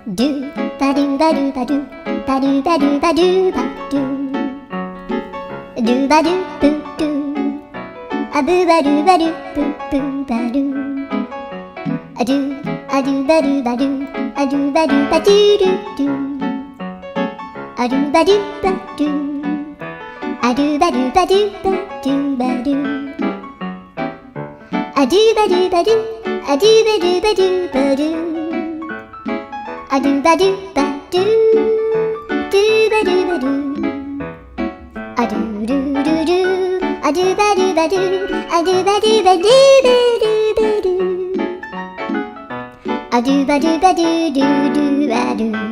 ドゥバルバルバルバルバルバルバルドゥバルブドゥアブバルバルブブバルアドゥアドゥバルバルアドゥバルバドゥルドゥアドゥバルバドゥアドゥバルバドゥバドゥバルアドゥバルバルアドゥバルバドゥバルアドゥバドゥバドゥドゥバルバルアドゥルルルアドゥバルバルアドゥバルバルバルバルアドゥバルバルルルバル